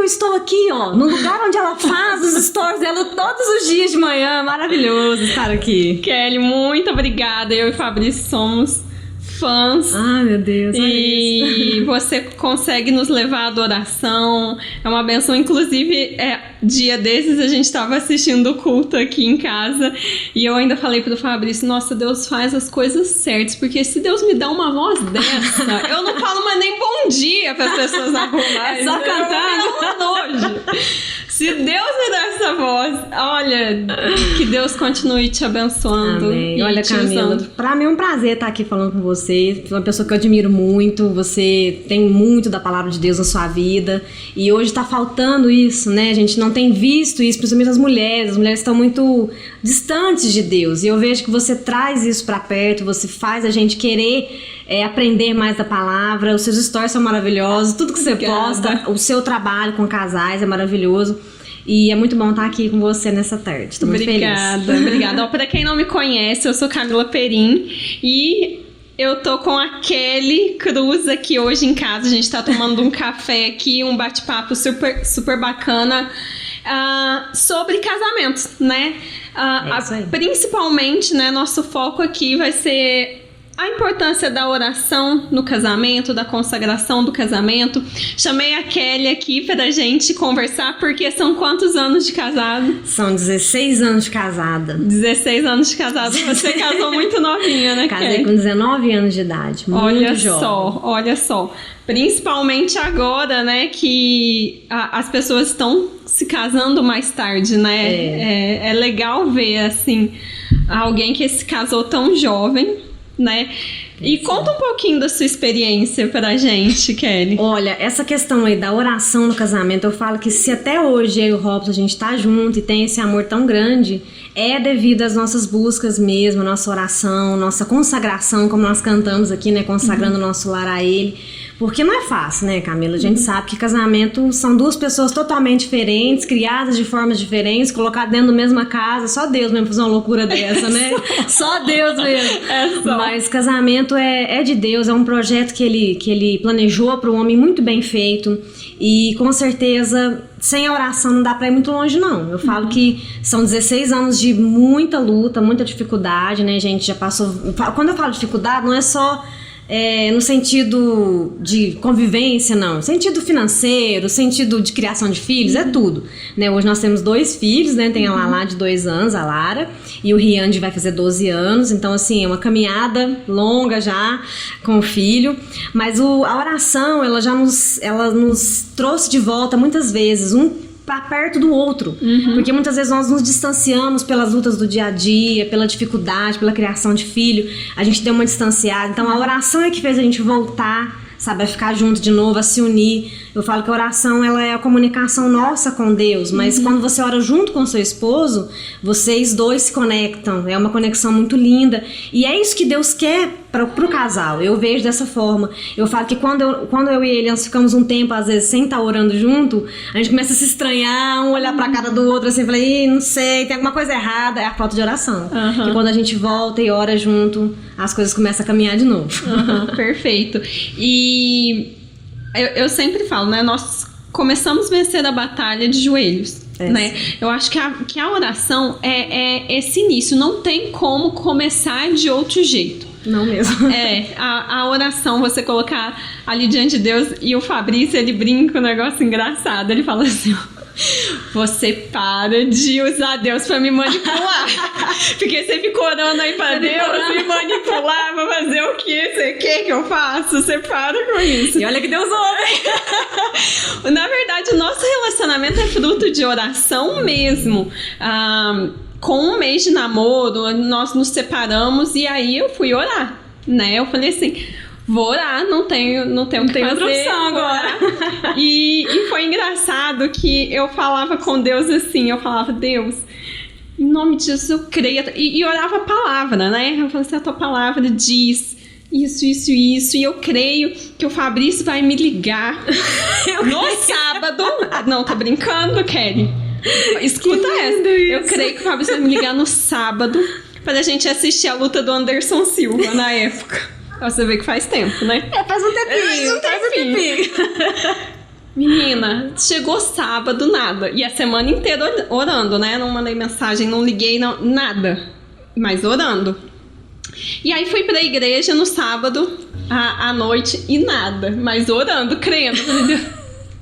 estou aqui, ó, no lugar onde ela faz os stories dela todos os dias de manhã. Maravilhoso estar aqui. Kelly, muito obrigada. Eu e Fabrício somos fãs. Ai, meu Deus. E você consegue nos levar à adoração. É uma benção. Inclusive, dia desses a gente estava assistindo o culto aqui em casa e eu ainda falei pro Fabrício, nossa, Deus faz as coisas certas, porque se Deus me dá uma voz dessa, eu não falo mais nem bom dia para as pessoas na rua. É só cantando. Nojo. Se Deus me dá essa voz, olha, que Deus continue te abençoando. Amém. E olha, te Camila, usando. pra mim é um prazer estar aqui falando com você. Você é uma pessoa que eu admiro muito, você tem muito da palavra de Deus na sua vida. E hoje tá faltando isso, né? A gente não tem visto isso, principalmente as mulheres estão muito distantes de Deus. E eu vejo que você traz isso pra perto, você faz a gente querer aprender mais da palavra. Os seus stories são maravilhosos, tudo que você posta, o seu trabalho com casais é maravilhoso. E é muito bom estar aqui com você nessa tarde. Estou muito feliz. Obrigada. Ó, pra quem não me conhece, eu sou Camila Perim e eu tô com a Kelly Cruz aqui hoje em casa. A gente tá tomando um café aqui, um bate-papo super, super bacana sobre casamentos, né? Principalmente, né, nosso foco aqui vai ser a importância da oração no casamento, da consagração do casamento. Chamei a Kelly aqui pra gente conversar, porque são quantos anos de casado? São 16 anos de casada. 16 anos de casado. Você casou muito novinha, né, Kelly? Casei com 19 anos de idade, muito jovem. Olha só. Principalmente agora, né, que as pessoas estão se casando mais tarde, né? É legal ver, assim, alguém que se casou tão jovem, né? E conta um pouquinho da sua experiência pra gente, Kelly. Olha, essa questão aí da oração no casamento, eu falo que se até hoje eu e o Robson a gente tá junto e tem esse amor tão grande, é devido às nossas buscas mesmo, nossa oração, nossa consagração, como nós cantamos aqui, né? Consagrando o nosso lar a Ele. Porque não é fácil, né, Camila? A gente sabe que casamento são duas pessoas totalmente diferentes, criadas de formas diferentes, colocadas dentro da mesma casa. Só Deus mesmo fazer uma loucura dessa, né? Só Deus mesmo. Mas casamento é de Deus, é um projeto que ele planejou para o homem muito bem feito. E com certeza, sem a oração não dá pra ir muito longe, não. Eu falo que são 16 anos de muita luta, muita dificuldade, né, gente? Já passou... Quando eu falo dificuldade, não é só... no sentido de convivência, não. No sentido financeiro, sentido de criação de filhos, é tudo, né? Hoje nós temos 2 filhos, né? Tem a Lala de 2 anos, a Lara, e o Riande vai fazer 12 anos. Então, assim, é uma caminhada longa já com o filho. Mas a oração, ela nos trouxe de volta muitas vezes, pra perto do outro, porque muitas vezes nós nos distanciamos pelas lutas do dia a dia, pela dificuldade, pela criação de filho, a gente deu uma distanciada. Então a oração é que fez a gente voltar, sabe, a ficar junto de novo, a se unir. Eu falo que a oração, ela é a comunicação nossa com Deus, mas quando você ora junto com seu esposo, vocês dois se conectam, é uma conexão muito linda, e é isso que Deus quer pro casal. Eu vejo dessa forma. Eu falo que quando eu e ele, nós ficamos um tempo, às vezes, sem estar orando junto, a gente começa a se estranhar, um olhar pra cara do outro, assim, falar, não sei, tem alguma coisa errada, é a falta de oração. E quando a gente volta e ora junto, as coisas começam a caminhar de novo. Perfeito. E eu sempre falo, né, nós começamos a vencer a batalha de joelhos. Né? Eu acho que a oração é esse início, não tem como começar de outro jeito. Não mesmo. A oração, você colocar ali diante de Deus, e o Fabrício, ele brinca um negócio engraçado, ele fala assim, ó, você para de usar Deus pra me manipular, porque você ficou orando aí pra Deus me manipular, pra fazer o que você quer que eu faça, você para com isso. E olha que Deus ouve. Na verdade, o nosso relacionamento é fruto de oração mesmo. Com 1 mês de namoro, nós nos separamos e aí eu fui orar, né? Eu falei assim, vou orar, não tenho o que fazer, outra opção agora. E foi engraçado que eu falava com Deus assim, eu falava, Deus, em nome de Jesus eu creio, e orava a palavra, né? Eu falei assim, a tua palavra diz isso, e eu creio que o Fabrício vai me ligar no sábado. Não, tá brincando, Kelly? Escuta essa. Eu creio que o Fabrício vai me ligar no sábado pra gente assistir a luta do Anderson Silva na época. Você vê que faz tempo, né? Faz um tempinho. Menina, chegou sábado, nada. E a semana inteira orando, né? Não mandei mensagem, não liguei, não, nada. Mas orando. E aí fui pra igreja no sábado à noite e nada. Mas orando, crendo.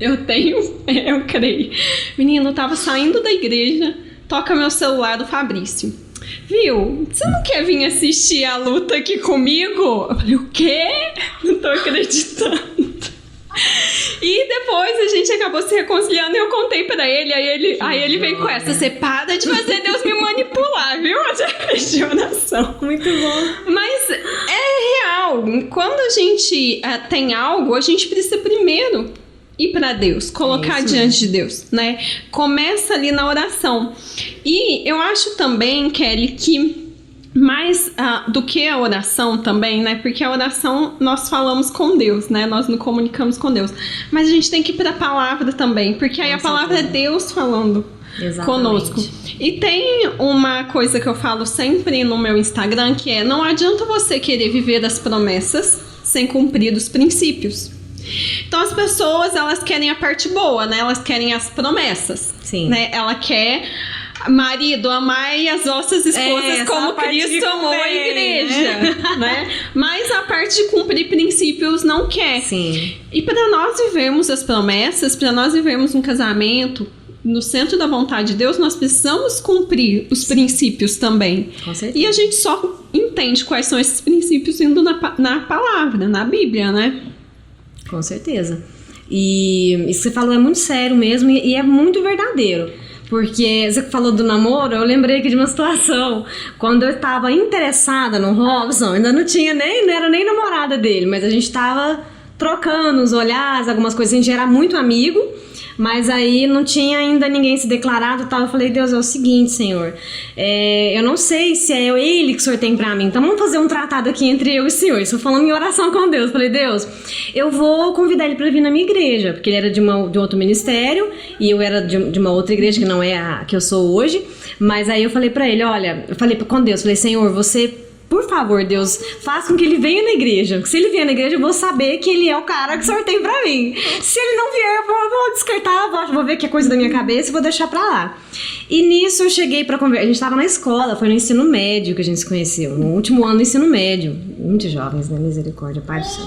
Eu creio. Menino, eu tava saindo da igreja, toca meu celular do Fabrício. Viu? Você não quer vir assistir a luta aqui comigo? Eu falei, o quê? Não tô acreditando. E depois a gente acabou se reconciliando e eu contei pra ele. Aí ele veio com essa: você para de fazer Deus me manipular, viu? Eu já fiz de oração. Muito bom. Mas é real. Quando a gente tem algo, a gente precisa primeiro ir pra Deus, colocar diante de Deus, né? Começa ali na oração. E eu acho também, Kelly, que mais do que a oração também, né? Porque a oração nós falamos com Deus, né? Nós nos comunicamos com Deus. Mas a gente tem que ir pra palavra também, porque aí a palavra é Deus falando conosco. E tem uma coisa que eu falo sempre no meu Instagram, que é: não adianta você querer viver das promessas sem cumprir os princípios. Então as pessoas, elas querem a parte boa, né? Elas querem as promessas. Sim. Né? Ela quer: marido, amai as vossas esposas como Cristo amou a igreja, né? Mas a parte de cumprir princípios não quer. Sim. E para nós vivermos as promessas, para nós vivermos um casamento no centro da vontade de Deus, nós precisamos cumprir os princípios também. Com certeza. E a gente só entende quais são esses princípios indo na palavra, na Bíblia, né? Com certeza. E isso que você falou é muito sério mesmo e é muito verdadeiro. Porque você falou do namoro, eu lembrei aqui de uma situação. Quando eu estava interessada no Robson, ainda não era nem namorada dele, mas a gente estava trocando os olhares, algumas coisas. A gente era muito amigo, mas aí não tinha ainda ninguém se declarado e tal. Eu falei: Deus, é o seguinte, Senhor, eu não sei se é ele que o Senhor tem pra mim, então vamos fazer um tratado aqui entre eu e o Senhor. Estou falando em oração com Deus. Falei: Deus, eu vou convidar ele pra vir na minha igreja, porque ele era de outro ministério e eu era de uma outra igreja que não é a que eu sou hoje. Mas aí eu falei pra ele: olha, eu falei com Deus, falei: Senhor, você, por favor, Deus, faz com que ele venha na igreja. Se ele vier na igreja, eu vou saber que ele é o cara que o Senhor tem pra mim. Se ele não vier, eu vou descartar, vou ver que é coisa da minha cabeça e vou deixar pra lá. E nisso eu cheguei pra conversar. A gente tava na escola, foi no ensino médio que a gente se conheceu. No último ano do ensino médio. Muito jovens, né? Misericórdia, Pai do céu.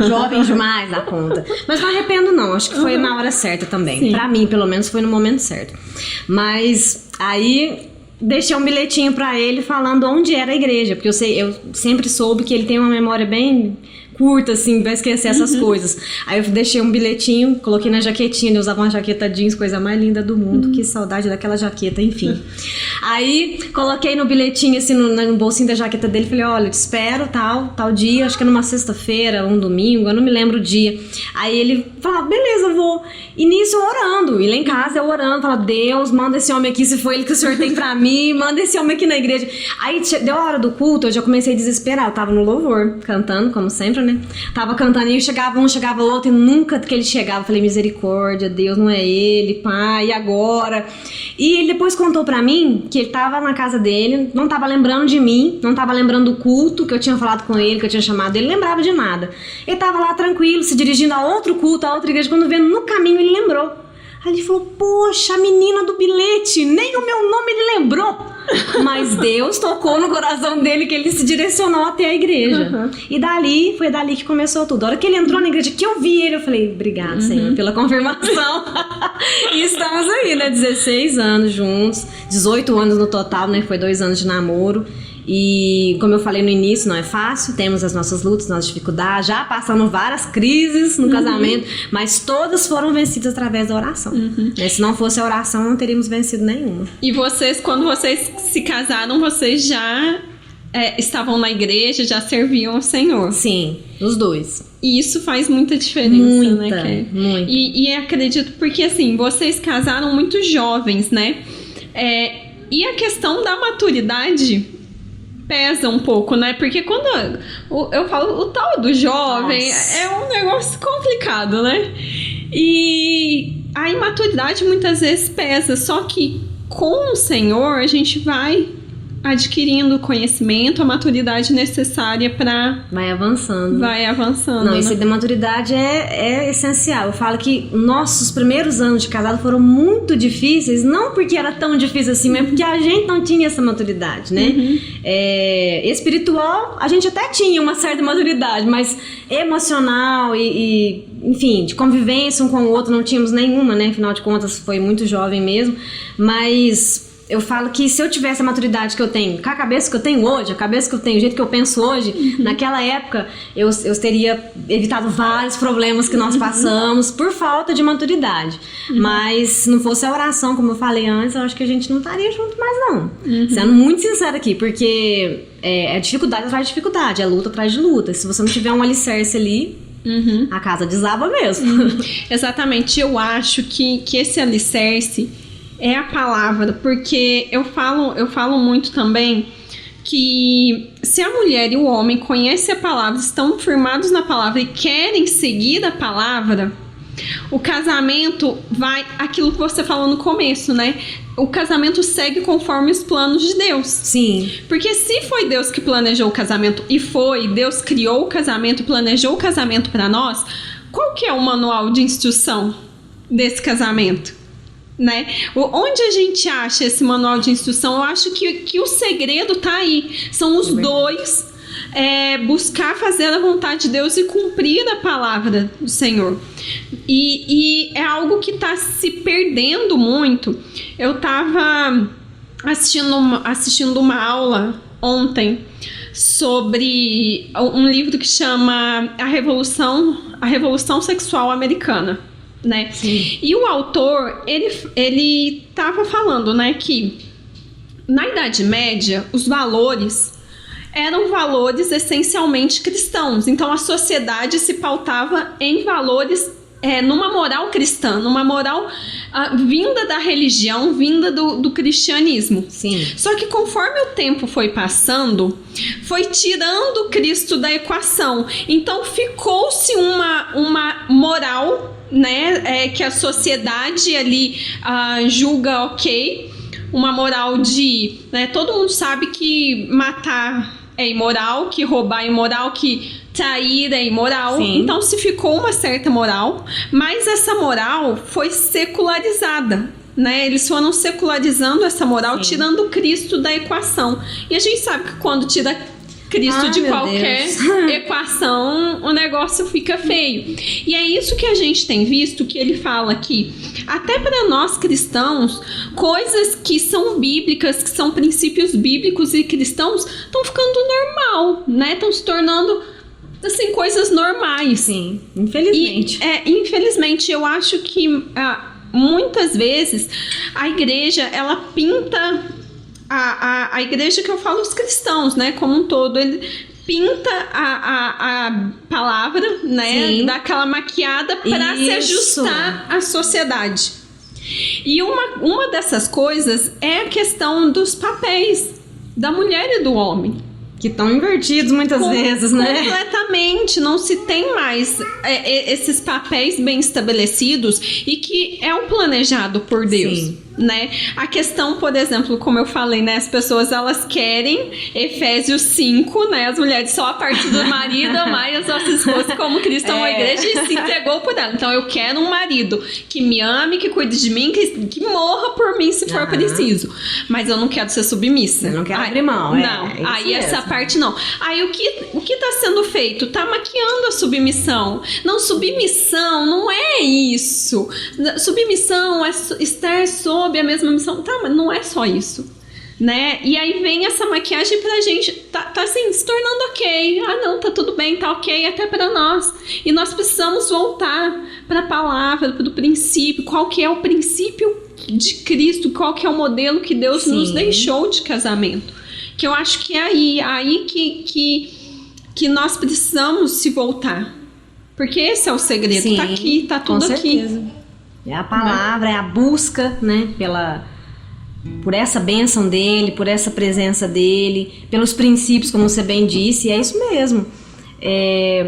Jovens demais da conta. Mas não arrependo, não. Acho que foi na hora certa também. Sim. Pra mim, pelo menos, foi no momento certo. Mas aí deixei um bilhetinho pra ele falando onde era a igreja, porque eu sempre soube que ele tem uma memória bem curta, assim, vai esquecer essas coisas. Aí eu deixei um bilhetinho, coloquei na jaquetinha, ele usava uma jaqueta jeans, coisa mais linda do mundo, que saudade daquela jaqueta, enfim. Aí coloquei no bilhetinho, assim, no bolsinho da jaqueta dele, falei: olha, eu te espero tal dia, acho que é numa sexta-feira, um domingo, eu não me lembro o dia. Aí ele falava: beleza, eu vou. E nisso eu orando, e lá em casa eu orando, falava: Deus, manda esse homem aqui, se foi ele que o Senhor tem pra mim, manda esse homem aqui na igreja. Aí deu a hora do culto, eu já comecei a desesperar, eu tava no louvor, cantando, como sempre, né? Tava cantando e chegava um, chegava o outro, e nunca que ele chegava, eu falei: misericórdia, Deus, não é ele, pai, e agora? E ele depois contou pra mim que ele tava na casa dele, não tava lembrando de mim, não tava lembrando do culto que eu tinha falado com ele, que eu tinha chamado ele, lembrava de nada. Ele tava lá tranquilo, se dirigindo a outro culto, a outra igreja, quando vendo no caminho ele lembrou. Aí ele falou: poxa, a menina do bilhete, nem o meu nome ele lembrou. Mas Deus tocou no coração dele que ele se direcionou até a igreja. E foi dali que começou tudo. A hora que ele entrou na igreja, que eu vi ele, eu falei: obrigado, Senhor, pela confirmação. E estamos aí, né? 16 anos juntos, 18 anos no total, né? Foi 2 anos de namoro. E como eu falei no início, não é fácil, temos as nossas lutas, nossas dificuldades, já passamos várias crises no casamento, mas todas foram vencidas através da oração. Se não fosse a oração, não teríamos vencido nenhuma. E vocês, quando vocês se casaram, vocês já estavam na igreja, já serviam ao Senhor? Sim, os dois. E isso faz muita diferença, né, Kelly? Muito. E acredito, porque assim, vocês casaram muito jovens, né? E a questão da maturidade pesa um pouco, né? Porque quando eu falo, o tal do jovem é um negócio complicado, né? E a imaturidade muitas vezes pesa, só que com o Senhor a gente vai adquirindo o conhecimento, a maturidade necessária para... Vai avançando. Vai avançando. Não, né? isso da maturidade é essencial. Eu falo que nossos primeiros anos de casado foram muito difíceis, não porque era tão difícil assim, mas porque a gente não tinha essa maturidade, né? Espiritual, a gente até tinha uma certa maturidade, mas emocional enfim, de convivência um com o outro não tínhamos nenhuma, né? Afinal de contas, foi muito jovem mesmo, mas... Eu falo que se eu tivesse a maturidade que eu tenho, com a cabeça que eu tenho hoje, a cabeça que eu tenho, o jeito que eu penso hoje, naquela época eu teria evitado vários problemas que nós passamos por falta de maturidade. Mas se não fosse a oração, como eu falei antes, eu acho que a gente não estaria junto mais não. Sendo muito sincera aqui, porque é dificuldade atrás de dificuldade, é luta atrás de luta. Se você não tiver um alicerce ali, a casa desaba mesmo. Exatamente, eu acho que esse alicerce é a palavra, porque eu falo muito também que se a mulher e o homem conhecem a palavra, estão firmados na palavra e querem seguir a palavra, o casamento vai, aquilo que você falou no começo, né? O casamento segue conforme os planos de Deus. Sim. Porque se foi Deus que planejou o casamento, e Deus criou o casamento e planejou o casamento para nós, qual que é o manual de instrução desse casamento? Né? Onde a gente acha esse manual de instrução? Eu acho que o segredo tá aí. São os dois buscar fazer a vontade de Deus e cumprir a palavra do Senhor. E é algo que tá se perdendo muito. Eu tava assistindo uma aula ontem sobre um livro que chama A Revolução Sexual Americana. Né? Sim. E o autor, ele tava falando, né, que na Idade Média os valores eram valores essencialmente cristãos. Então a sociedade se pautava em valores, numa moral cristã, numa moral vinda da religião, vinda do cristianismo. Sim. Só que conforme o tempo foi passando, foi tirando Cristo da equação. Então ficou-se uma moral, né, que a sociedade ali julga ok, uma moral de, né, todo mundo sabe que matar é imoral, que roubar é imoral, que trair é imoral. Sim. Então se ficou uma certa moral, mas essa moral foi secularizada, né? Eles foram secularizando essa moral, sim, tirando Cristo da equação. E a gente sabe que quando tira Cristo de qualquer equação, o negócio fica feio. E é isso que a gente tem visto, que ele fala aqui. Até para nós cristãos, coisas que são bíblicas, que são princípios bíblicos e cristãos, estão ficando normal, né? Estão se tornando, assim, coisas normais. Sim, infelizmente. Infelizmente, eu acho que muitas vezes a igreja, ela pinta... A igreja, que eu falo, os cristãos, né, como um todo, ele pinta a palavra, né, sim, dá aquela maquiada para se ajustar à sociedade. E uma dessas coisas é a questão dos papéis da mulher e do homem, que estão invertidos muitas vezes, né? Completamente, não se tem mais esses papéis bem estabelecidos e que é o planejado por Deus. Sim. Né? A questão, por exemplo, como eu falei, né, as pessoas, elas querem Efésios 5, né, as mulheres só a partir do marido amai as nossas esposas como Cristo amou a igreja e se entregou por ela. Então eu quero um marido que me ame, que cuide de mim, que morra por mim se for preciso, mas eu não quero ser submissa. Eu não quero abrir mão. Não, aí essa parte não. Aí o que tá sendo feito? Tá maquiando a submissão. Não, submissão não é isso. Submissão é estar sob a mesma missão. Tá, mas não é só isso, né? E aí vem essa maquiagem pra gente, tá assim, se tornando ok. Não, tá tudo bem, tá ok até pra nós. E nós precisamos voltar pra palavra, pro princípio. Qual que é o princípio de Cristo? Qual que é o modelo que Deus, sim, nos deixou de casamento? Que eu acho que é aí que nós precisamos se voltar. Porque esse é o segredo. Sim, tá aqui, tá tudo aqui. É a palavra, é a busca, né, por essa bênção dele, por essa presença dele, pelos princípios, como você bem disse, e é isso mesmo.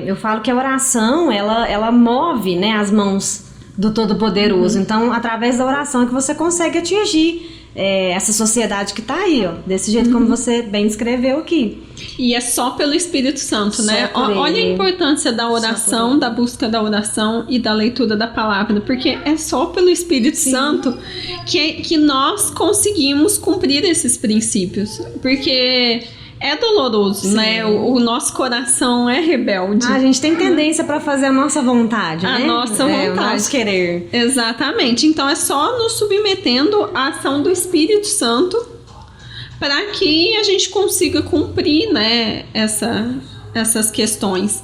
Eu falo que a oração, ela move, né, as mãos do Todo-Poderoso. Então, através da oração é que você consegue atingir essa sociedade que tá aí, ó, desse jeito como você bem descreveu aqui. E é só pelo Espírito Santo, né? Olha a importância da oração, da busca da oração e da leitura da palavra, porque é só pelo Espírito Santo que nós conseguimos cumprir esses princípios, porque é doloroso, né? O nosso coração é rebelde. A gente tem tendência para fazer a nossa vontade, né? A nossa vontade. O nosso querer. Exatamente. Então é só nos submetendo à ação do Espírito Santo para que a gente consiga cumprir, né, essas questões.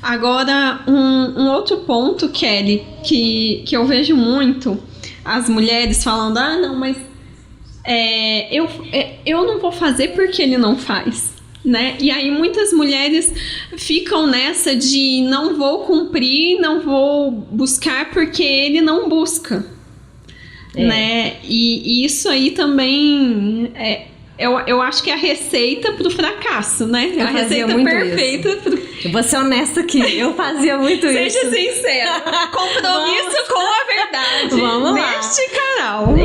Agora, um outro ponto, Kelly, que eu vejo muito as mulheres falando, não, mas eu não vou fazer porque ele não faz, né? E aí muitas mulheres ficam nessa de não vou cumprir, não vou buscar porque ele não busca, né? E isso aí também eu acho que é a receita pro fracasso, né? Eu a receita perfeita. Eu vou ser honesta aqui, eu fazia muito isso. Seja sincero. Compromisso com a verdade. Vamos lá. Neste canal.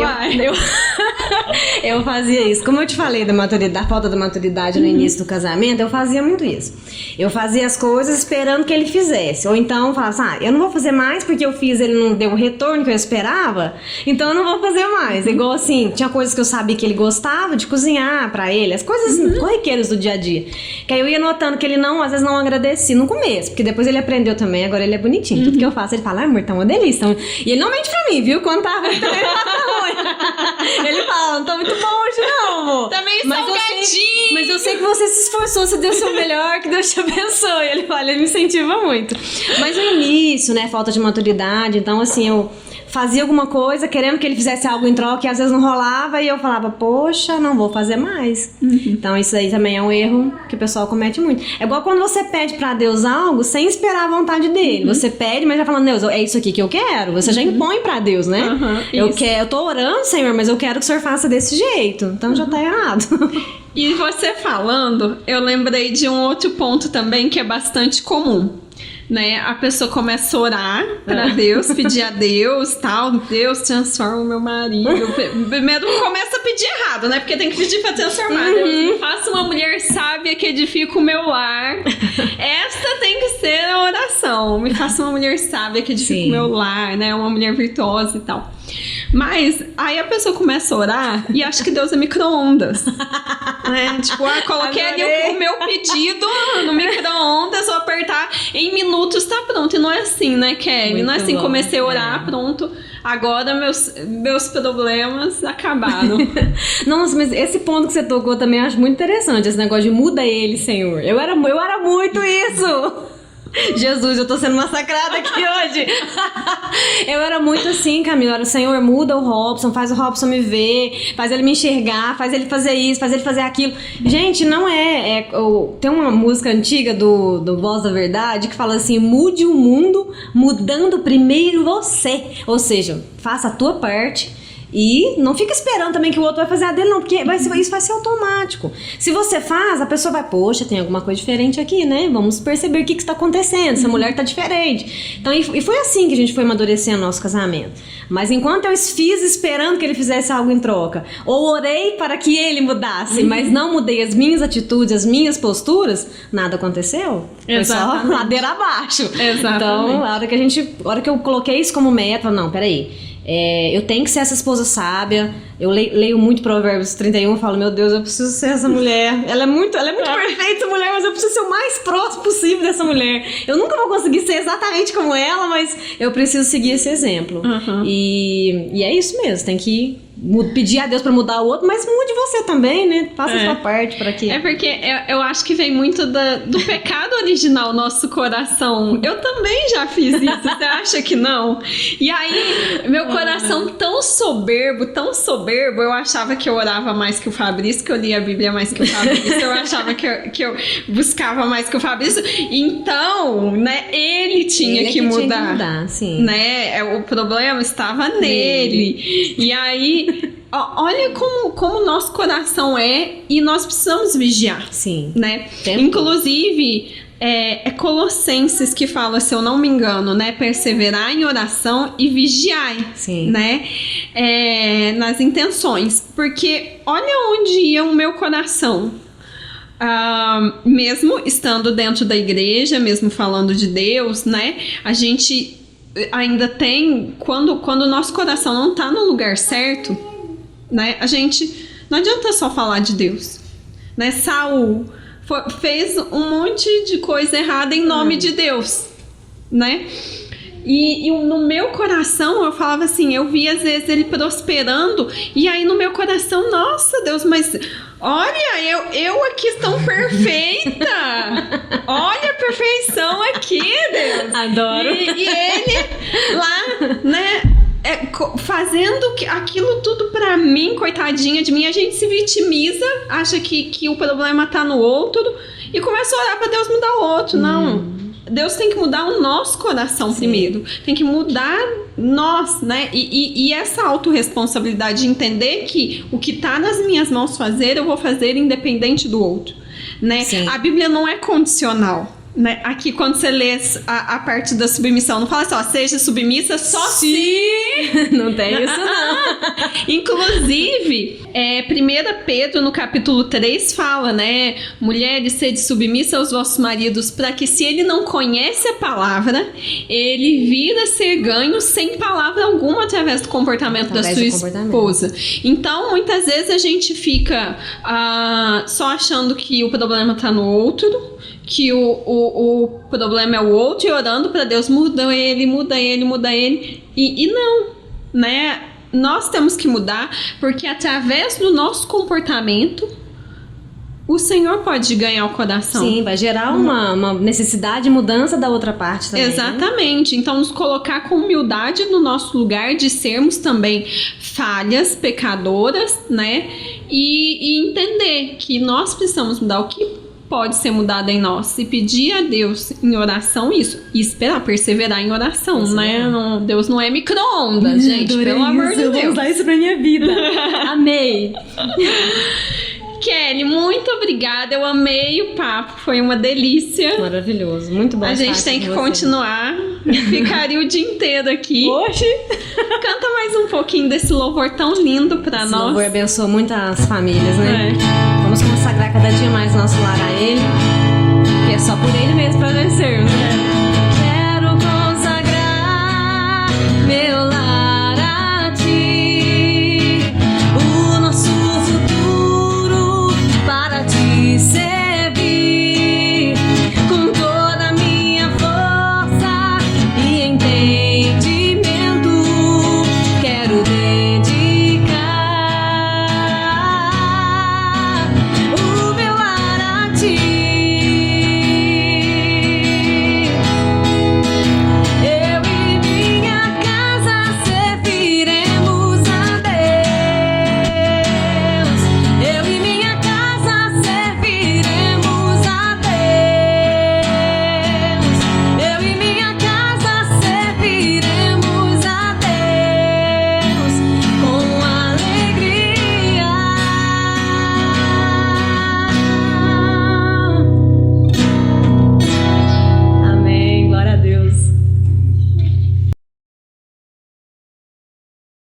Eu fazia isso. Como eu te falei da falta da maturidade no início do casamento, eu fazia muito isso. Eu fazia as coisas esperando que ele fizesse. Ou então falava assim, eu não vou fazer mais porque eu fiz, ele não deu o retorno que eu esperava, então eu não vou fazer mais. Igual assim, tinha coisas que eu sabia que ele gostava de cozinhar pra ele, as coisas corriqueiras do dia a dia. Que aí eu ia notando que ele às vezes não agradecia no começo, porque depois ele aprendeu também, agora ele é bonitinho. Tudo que eu faço, ele fala, amor, tá uma delícia. E ele não mente pra mim, viu? Quando tá ruim, também tá ruim. Ele fala, não tá muito bom hoje não, amor. Tá meio salgadinho. Mas eu sei que você se esforçou, você deu o seu melhor, que Deus te abençoe. Ele fala, ele me incentiva muito. Mas no início, né, falta de maturidade, então assim, eu fazia alguma coisa querendo que ele fizesse algo em troca e às vezes não rolava e eu falava, poxa, não vou fazer mais. Então isso aí também é um erro que o pessoal comete muito. É igual quando você pede pra Deus algo sem esperar a vontade dele. Você pede, mas já falando, Deus, é isso aqui que eu quero. Você já impõe pra Deus, né? Eu tô orando, Senhor, mas eu quero que o Senhor faça desse jeito. Então já tá errado. E você falando, eu lembrei de um outro ponto também que é bastante comum. Né? A pessoa começa a orar pra Deus, pedir a Deus, tal, Deus transforma o meu marido. Primeiro começa a pedir errado, né? Porque tem que pedir pra transformar. Deus, me faça uma mulher sábia que edifica o meu lar. Essa tem que ser a oração. Me faça uma mulher sábia que edifica o meu lar, né? Uma mulher virtuosa e tal. Mas aí a pessoa começa a orar e acha que Deus é micro-ondas. Né? Tipo, coloquei ali o meu pedido no micro-ondas, vou apertar em minutos, tá pronto. E não é assim, né, Kelly? Muito não é assim, bom, comecei a orar, pronto. Agora meus problemas acabaram. Nossa, mas esse ponto que você tocou também eu acho muito interessante. Esse negócio de muda ele, Senhor. Eu era muito isso. Jesus, eu tô sendo massacrada aqui hoje. Eu era muito assim, Camila. Era, Senhor, muda o Robson, faz o Robson me ver, faz ele me enxergar, faz ele fazer isso, faz ele fazer aquilo. Gente, não tem uma música antiga do Voz da Verdade que fala assim, mude o mundo mudando primeiro você. Ou seja, faça a tua parte. E não fica esperando também que o outro vai fazer a dele, não, porque isso vai ser automático. Se você faz, a pessoa vai, poxa, tem alguma coisa diferente aqui, né? Vamos perceber o que está acontecendo, essa mulher tá diferente. Então, e foi assim que a gente foi amadurecendo o nosso casamento. Mas enquanto eu fiz esperando que ele fizesse algo em troca, ou orei para que ele mudasse, mas não mudei as minhas atitudes, as minhas posturas, nada aconteceu. Foi só ladeira abaixo. Exatamente. Então, a hora que eu coloquei isso como meta, não, peraí. Eu tenho que ser essa esposa sábia. Eu leio muito Provérbios 31 e falo, meu Deus, eu preciso ser essa mulher. Ela é muito perfeita, essa mulher, mas eu preciso ser o mais próximo possível dessa mulher. Eu nunca vou conseguir ser exatamente como ela, mas eu preciso seguir esse exemplo. E é isso mesmo, tem que pedir a Deus pra mudar o outro, mas mude você também, né? Faça a sua parte pra quê? É porque eu acho que vem muito do pecado original, nosso coração. Eu também já fiz isso, você acha que não? E aí, meu coração tão soberbo, eu achava que eu orava mais que o Fabrício, que eu lia a Bíblia mais que o Fabrício, eu achava que eu buscava mais que o Fabrício. Então, né, ele tinha que mudar. Sim. Né? O problema estava nele. E aí, olha como o nosso coração é, e nós precisamos vigiar. Sim. Né? Inclusive, é Colossenses que fala, se eu não me engano, né? Perseverar em oração e vigiar, Sim. né? Nas intenções. Porque olha onde ia o meu coração. Mesmo estando dentro da igreja, mesmo falando de Deus, né? A gente ainda tem... Quando o nosso coração não tá no lugar certo, né? A gente... Não adianta só falar de Deus, né? Saul... fez um monte de coisa errada em nome de Deus, né? E no meu coração eu falava assim, eu via às vezes ele prosperando, e aí no meu coração, nossa Deus, mas olha, eu aqui tão perfeita, olha a perfeição aqui, Deus. Adoro. E ele lá, né? Fazendo aquilo tudo pra mim, coitadinha de mim, a gente se vitimiza, acha que o problema tá no outro e começa a orar pra Deus mudar o outro. Não, Deus tem que mudar o nosso coração primeiro, tem que mudar nós, né? E essa autorresponsabilidade de entender que o que tá nas minhas mãos fazer, eu vou fazer independente do outro, né? Sim. A Bíblia não é condicional. Né? Aqui quando você lê a parte da submissão, não fala só, seja submissa só se... Não tem isso não. Inclusive, 1 Pedro no capítulo 3 fala, né? Mulheres, sede submissa aos vossos maridos, para que se ele não conhece a palavra, ele vira a ser ganho sem palavra alguma através do comportamento da sua esposa. Então, muitas vezes a gente fica só achando que o problema tá no outro, que o problema é o outro, e orando para Deus, muda ele, e não, né? Nós temos que mudar, porque através do nosso comportamento o Senhor pode ganhar o coração. Sim, vai gerar uma necessidade de mudança da outra parte também. Exatamente, né? Então nos colocar com humildade no nosso lugar de sermos também falhas, pecadoras, né? E entender que nós precisamos mudar o que pode ser mudado em nós, e pedir a Deus em oração isso, e esperar, perseverar em oração, né? Deus não é micro-ondas, gente, pelo amor de Deus. Eu vou usar isso pra minha vida. Amei. Kelly, muito obrigada, eu amei o papo, foi uma delícia. Maravilhoso, muito bom. A gente tem que continuar, ficaria o dia inteiro aqui. Oxi! Canta mais um pouquinho desse louvor tão lindo pra nós. Esse louvor abençoa muitas famílias, né? Vamos consagrar cada dia mais nosso lar a Ele, que é só por Ele mesmo pra vencermos, né?